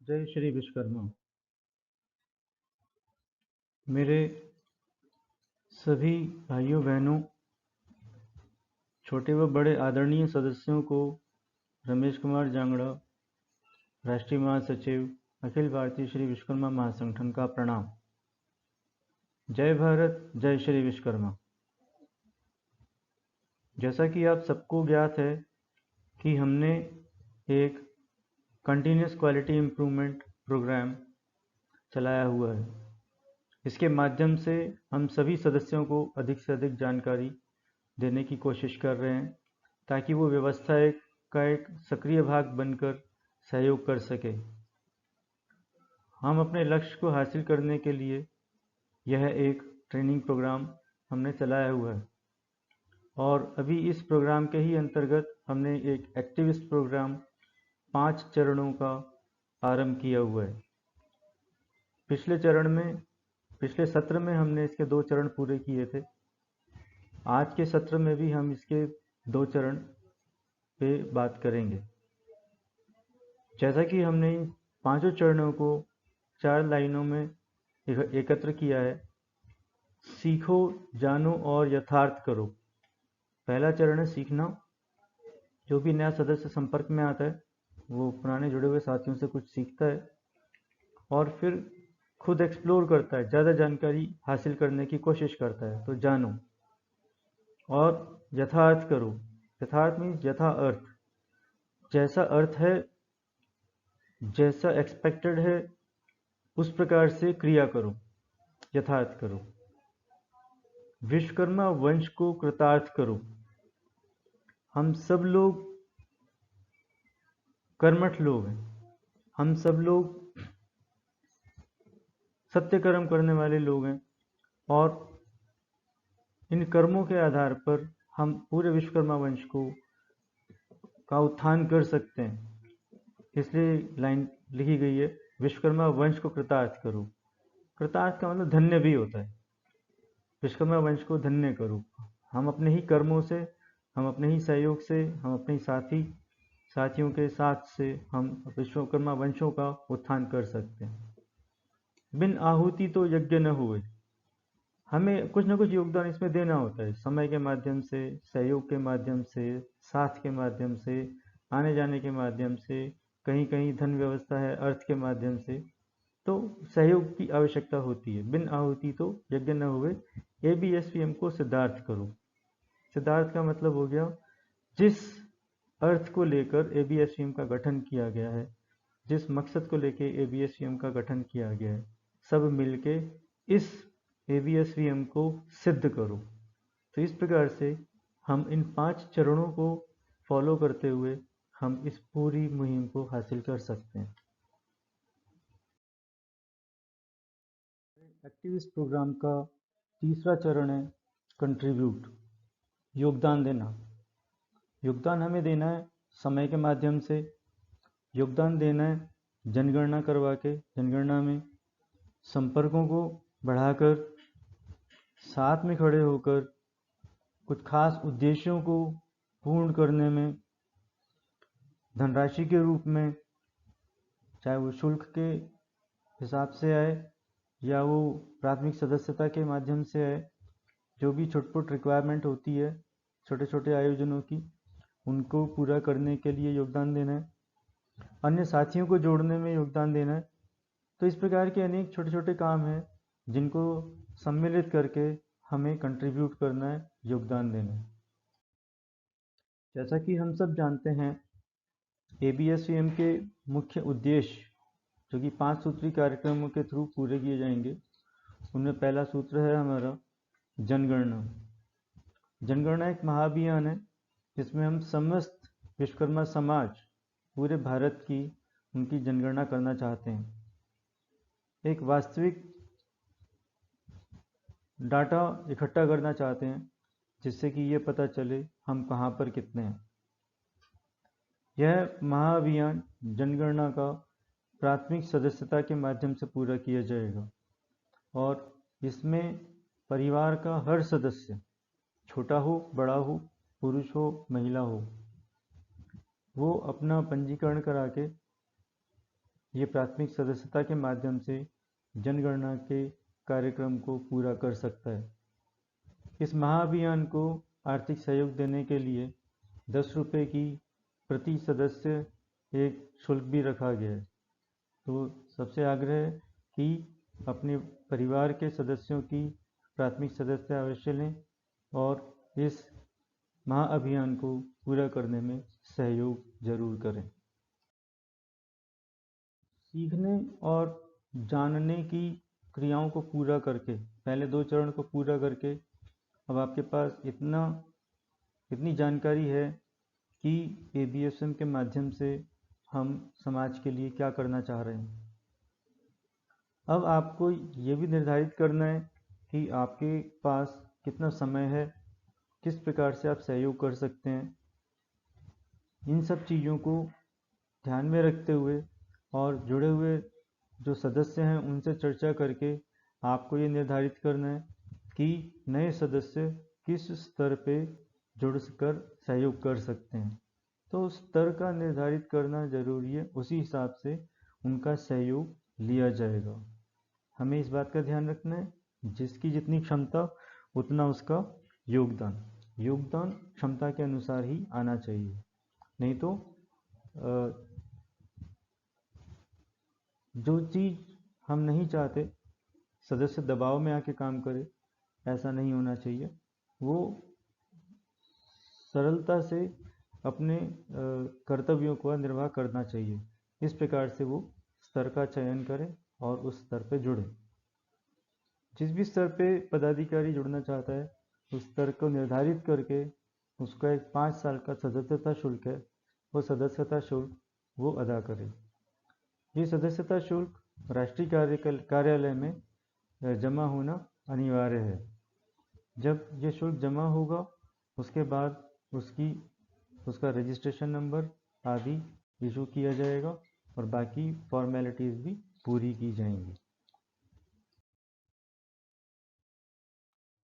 जय श्री विश्वकर्मा। मेरे सभी भाइयों बहनों, छोटे व बड़े आदरणीय सदस्यों को रमेश कुमार जांगड़ा, राष्ट्रीय महासचिव, अखिल भारतीय श्री विश्वकर्मा महासंगठन का प्रणाम। जय भारत, जय श्री विश्वकर्मा। जैसा कि आप सबको ज्ञात है कि हमने एक कंटिन्यूस क्वालिटी इम्प्रूवमेंट प्रोग्राम चलाया हुआ है। इसके माध्यम से हम सभी सदस्यों को अधिक से अधिक जानकारी देने की कोशिश कर रहे हैं ताकि वो व्यवस्था का एक सक्रिय भाग बनकर सहयोग कर सके। हम अपने लक्ष्य को हासिल करने के लिए यह एक ट्रेनिंग प्रोग्राम हमने चलाया हुआ है और अभी इस प्रोग्राम के ही अंतर्गत हमने एक एक्टिविस्ट प्रोग्राम 5 चरणों का आरंभ किया हुआ है। पिछले सत्र में हमने इसके 2 चरण पूरे किए थे। आज के सत्र में भी हम इसके 2 चरण पे बात करेंगे। जैसा कि हमने इन 5 चरणों को 4 लाइनों में एकत्र किया है। सीखो, जानो और यथार्थ करो। पहला चरण है सीखना। जो भी नया सदस्य संपर्क में आता है वो पुराने जुड़े हुए साथियों से कुछ सीखता है और फिर खुद एक्सप्लोर करता है, ज़्यादा जानकारी हासिल करने की कोशिश करता है। तो जानो और यथार्थ करो। यथार्थ मीन्स यथा अर्थ, जैसा अर्थ है, जैसा एक्सपेक्टेड है उस प्रकार से क्रिया करो, यथार्थ करो। विश्वकर्मा वंश को कृतार्थ करो। हम सब लोग कर्मठ लोग हैं। हम सब लोग सत्य कर्म करने वाले लोग हैं और इन कर्मों के आधार पर हम पूरे विश्वकर्मा वंश का उत्थान कर सकते हैं। इसलिए लाइन लिखी गई है, विश्वकर्मा वंश को कृतार्थ करो। कृतार्थ का मतलब धन्य भी होता है। विश्वकर्मा वंश को धन्य करो। हम अपने ही कर्मों से, हम अपने ही सहयोग से, हम अपने साथियों के साथ से हम विश्वकर्मा वंशों का उत्थान कर सकते हैं। बिन आहुति तो यज्ञ न हुए। हमें कुछ ना कुछ योगदान इसमें देना होता है, समय के माध्यम से, सहयोग के माध्यम से, साथ के माध्यम से, आने जाने के माध्यम से, कहीं कहीं धन व्यवस्था है, अर्थ के माध्यम से, तो सहयोग की आवश्यकता होती है। बिन आहुति तो यज्ञ न हुए। ABSVM को सिद्धार्थ करो। सिद्धार्थ का मतलब हो गया, जिस अर्थ को लेकर ABSVM का गठन किया गया है, जिस मकसद को लेकर ABSVM का गठन किया गया है, सब मिलके इस ABSVM को सिद्ध करो। तो इस प्रकार से हम इन 5 चरणों को फॉलो करते हुए हम इस पूरी मुहिम को हासिल कर सकते हैं। एक्टिविस्ट प्रोग्राम का तीसरा चरण है कंट्रीब्यूट, योगदान देना। योगदान हमें देना है समय के माध्यम से, योगदान देना है जनगणना करवा के, जनगणना में संपर्कों को बढ़ाकर, साथ में खड़े होकर कुछ खास उद्देश्यों को पूर्ण करने में धनराशि के रूप में, चाहे वो शुल्क के हिसाब से आए या वो प्राथमिक सदस्यता के माध्यम से आए, जो भी छोटी रिक्वायरमेंट होती है छोटे छोटे आयोजनों की, उनको पूरा करने के लिए योगदान देना है, अन्य साथियों को जोड़ने में योगदान देना है। तो इस प्रकार के अनेक छोटे छोटे काम हैं जिनको सम्मिलित करके हमें कंट्रीब्यूट करना है, योगदान देना है। जैसा कि हम सब जानते हैं, ABSVM के मुख्य उद्देश्य जो कि 5 सूत्री कार्यक्रमों के थ्रू पूरे किए जाएंगे, उनमें पहला सूत्र है हमारा जनगणना। जनगणना एक महाअभियान है जिसमें हम समस्त विश्वकर्मा समाज, पूरे भारत की, उनकी जनगणना करना चाहते हैं। एक वास्तविक डाटा इकट्ठा करना चाहते हैं जिससे कि ये पता चले हम कहाँ पर कितने हैं। यह महाअभियान जनगणना का प्राथमिक सदस्यता के माध्यम से पूरा किया जाएगा और इसमें परिवार का हर सदस्य, छोटा हो बड़ा हो, पुरुष हो महिला हो, वो अपना पंजीकरण करा के ये प्राथमिक सदस्यता के माध्यम से जनगणना के कार्यक्रम को पूरा कर सकता है। इस महाअभियान को आर्थिक सहयोग देने के लिए 10 रुपये की प्रति सदस्य एक शुल्क भी रखा गया है। तो सबसे आग्रह है कि अपने परिवार के सदस्यों की प्राथमिक सदस्यता अवश्य लें और इस महाअभियान को पूरा करने में सहयोग जरूर करें। सीखने और जानने की क्रियाओं को पूरा करके, पहले 2 चरण को पूरा करके अब आपके पास इतनी जानकारी है कि ABSM के माध्यम से हम समाज के लिए क्या करना चाह रहे हैं। अब आपको ये भी निर्धारित करना है कि आपके पास कितना समय है, किस प्रकार से आप सहयोग कर सकते हैं। इन सब चीज़ों को ध्यान में रखते हुए और जुड़े हुए जो सदस्य हैं उनसे चर्चा करके आपको ये निर्धारित करना है कि नए सदस्य किस स्तर पे जुड़कर सहयोग कर सकते हैं। तो उस स्तर का निर्धारित करना जरूरी है, उसी हिसाब से उनका सहयोग लिया जाएगा। हमें इस बात का ध्यान रखना है, जिसकी जितनी क्षमता उतना उसका योगदान क्षमता के अनुसार ही आना चाहिए। नहीं तो जो चीज़ हम नहीं चाहते सदस्य दबाव में आके काम करे, ऐसा नहीं होना चाहिए। वो सरलता से अपने कर्तव्यों का निर्वाह करना चाहिए। इस प्रकार से वो स्तर का चयन करें और उस स्तर पे जुड़े। जिस भी स्तर पे पदाधिकारी जुड़ना चाहता है उस स्तर को निर्धारित करके उसका एक 5 साल का सदस्यता शुल्क है, वो सदस्यता शुल्क वो अदा करे। ये सदस्यता शुल्क राष्ट्रीय कार्यालय में जमा होना अनिवार्य है। जब ये शुल्क जमा होगा उसके बाद उसका रजिस्ट्रेशन नंबर आदि इशू किया जाएगा और बाकी फॉर्मेलिटीज़ भी पूरी की जाएंगी।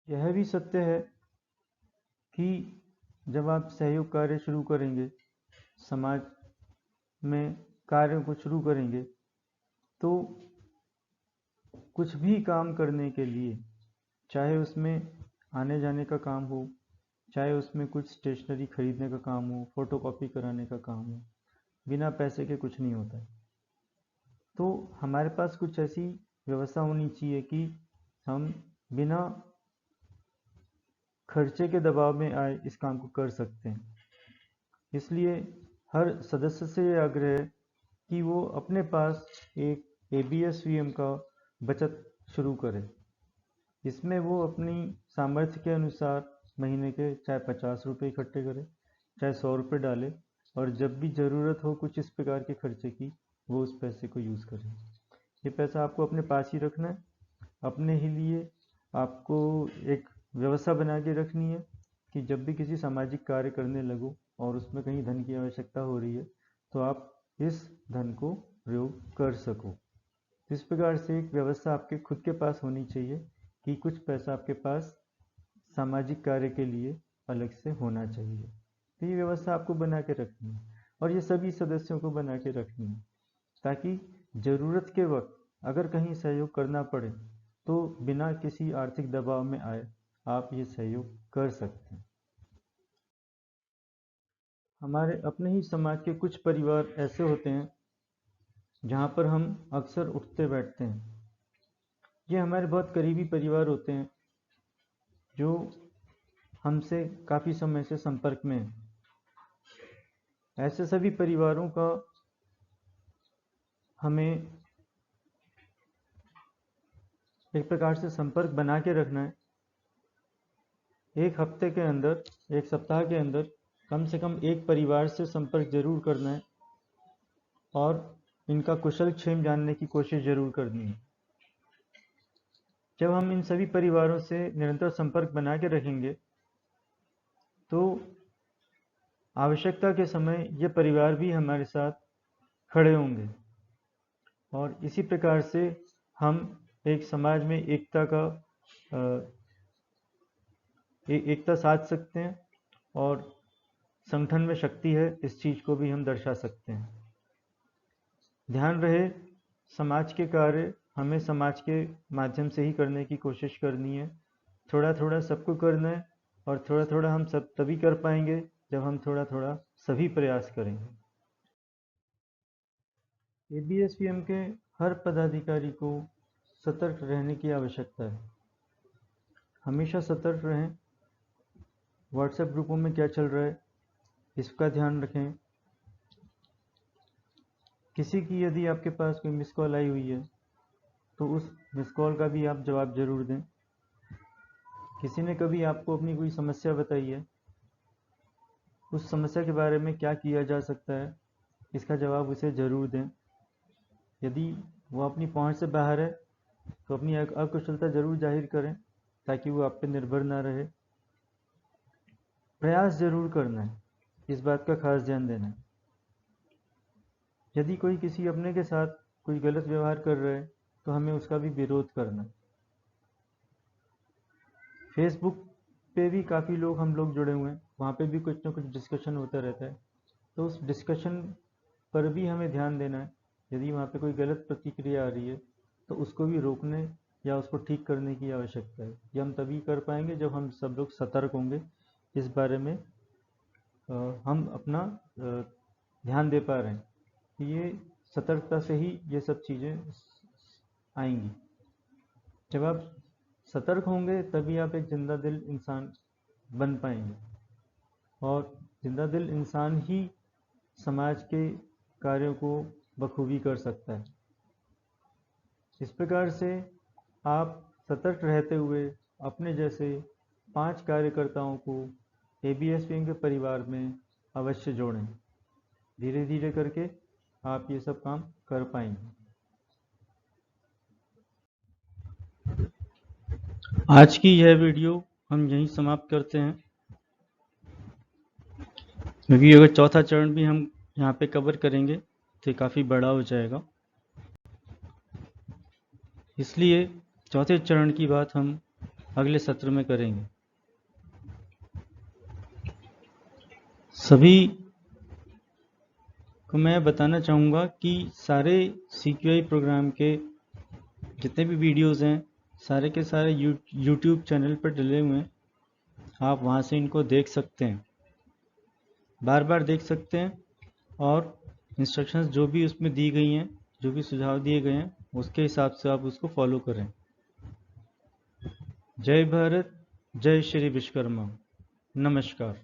यह भी सत्य है कि जब आप सहयोग कार्य शुरू करेंगे, समाज में कार्य को शुरू करेंगे, तो कुछ भी काम करने के लिए, चाहे उसमें आने जाने का काम हो, चाहे उसमें कुछ स्टेशनरी खरीदने का काम हो, फोटोकॉपी कराने का काम हो, बिना पैसे के कुछ नहीं होता है। तो हमारे पास कुछ ऐसी व्यवस्था होनी चाहिए कि हम बिना खर्चे के दबाव में आए इस काम को कर सकते हैं। इसलिए हर सदस्य से ये आग्रह है कि वो अपने पास एक ABSVM का बचत शुरू करे। इसमें वो अपनी सामर्थ्य के अनुसार महीने के चाहे 50 रुपये इकट्ठे करे, चाहे 100 रुपये डाले, और जब भी ज़रूरत हो कुछ इस प्रकार के खर्चे की वो उस पैसे को यूज़ करे। ये पैसा आपको अपने पास ही रखना है। अपने ही लिए आपको एक व्यवस्था बना के रखनी है कि जब भी किसी सामाजिक कार्य करने लगो और उसमें कहीं धन की आवश्यकता हो रही है तो आप इस धन को प्रयोग कर सको। इस प्रकार से एक व्यवस्था आपके खुद के पास होनी चाहिए कि कुछ पैसा आपके पास सामाजिक कार्य के लिए अलग से होना चाहिए। तो ये व्यवस्था आपको बना के रखनी है और ये सभी सदस्यों को बना के रखनी है, ताकि ज़रूरत के वक्त अगर कहीं सहयोग करना पड़े तो बिना किसी आर्थिक दबाव में आए आप ये सहयोग कर सकते हैं। हमारे अपने ही समाज के कुछ परिवार ऐसे होते हैं जहाँ पर हम अक्सर उठते बैठते हैं। ये हमारे बहुत करीबी परिवार होते हैं जो हमसे काफ़ी समय से संपर्क में हैं। ऐसे सभी परिवारों का हमें एक प्रकार से संपर्क बना के रखना है। एक हफ्ते के अंदर, एक सप्ताह के अंदर कम से कम एक परिवार से संपर्क जरूर करना है और इनका कुशल क्षेम जानने की कोशिश जरूर करनी है। जब हम इन सभी परिवारों से निरंतर संपर्क बना के रखेंगे तो आवश्यकता के समय ये परिवार भी हमारे साथ खड़े होंगे और इसी प्रकार से हम एक समाज में एकता साध सकते हैं और संगठन में शक्ति है इस चीज़ को भी हम दर्शा सकते हैं। ध्यान रहे, समाज के कार्य हमें समाज के माध्यम से ही करने की कोशिश करनी है। थोड़ा थोड़ा सबको करना है, और थोड़ा थोड़ा हम सब तभी कर पाएंगे जब हम थोड़ा थोड़ा सभी प्रयास करेंगे। ABSPM के हर पदाधिकारी को सतर्क रहने की आवश्यकता है। हमेशा सतर्क रहें। व्हाट्सएप ग्रुपों में क्या चल रहा है इसका ध्यान रखें। किसी की यदि आपके पास कोई मिस कॉल आई हुई है तो उस मिस कॉल का भी आप जवाब जरूर दें। किसी ने कभी आपको अपनी कोई समस्या बताई है, उस समस्या के बारे में क्या किया जा सकता है इसका जवाब उसे जरूर दें। यदि वो अपनी पहुंच से बाहर है तो अपनी अकुशलता जरूर जाहिर करें ताकि वो आप पे निर्भर ना रहे। प्रयास जरूर करना है, इस बात का खास ध्यान देना है। यदि कोई किसी अपने के साथ कोई गलत व्यवहार कर रहा है तो हमें उसका भी विरोध करना है। फेसबुक पे भी काफ़ी लोग हम लोग जुड़े हुए हैं, वहाँ पे भी कुछ ना कुछ डिस्कशन होता रहता है, तो उस डिस्कशन पर भी हमें ध्यान देना है। यदि वहाँ पे कोई गलत प्रतिक्रिया आ रही है तो उसको भी रोकने या उसको ठीक करने की आवश्यकता है। ये हम तभी कर पाएंगे जब हम सब लोग सतर्क होंगे, इस बारे में हम अपना ध्यान दे पा रहे हैं कि ये सतर्कता से ही ये सब चीज़ें आएंगी। जब आप सतर्क होंगे तभी आप एक जिंदा दिल इंसान बन पाएंगे, और जिंदा दिल इंसान ही समाज के कार्यों को बखूबी कर सकता है। इस प्रकार से आप सतर्क रहते हुए अपने जैसे 5 कार्यकर्ताओं को ABSPM के परिवार में अवश्य जोड़ें। धीरे धीरे करके आप ये सब काम कर पाएंगे। आज की यह वीडियो हम यहीं समाप्त करते हैं, क्योंकि अगर चौथा चरण भी हम यहाँ पे कवर करेंगे तो काफ़ी बड़ा हो जाएगा, इसलिए चौथे चरण की बात हम अगले सत्र में करेंगे। सभी को मैं बताना चाहूँगा कि सारे CQI प्रोग्राम के जितने भी वीडियोज़ हैं सारे के सारे YouTube चैनल पर डले हुए हैं, आप वहाँ से इनको देख सकते हैं, बार बार देख सकते हैं, और इंस्ट्रक्शंस जो भी उसमें दी गई हैं, जो भी सुझाव दिए गए हैं, उसके हिसाब से आप उसको फॉलो करें। जय भारत, जय श्री विश्वकर्मा, नमस्कार।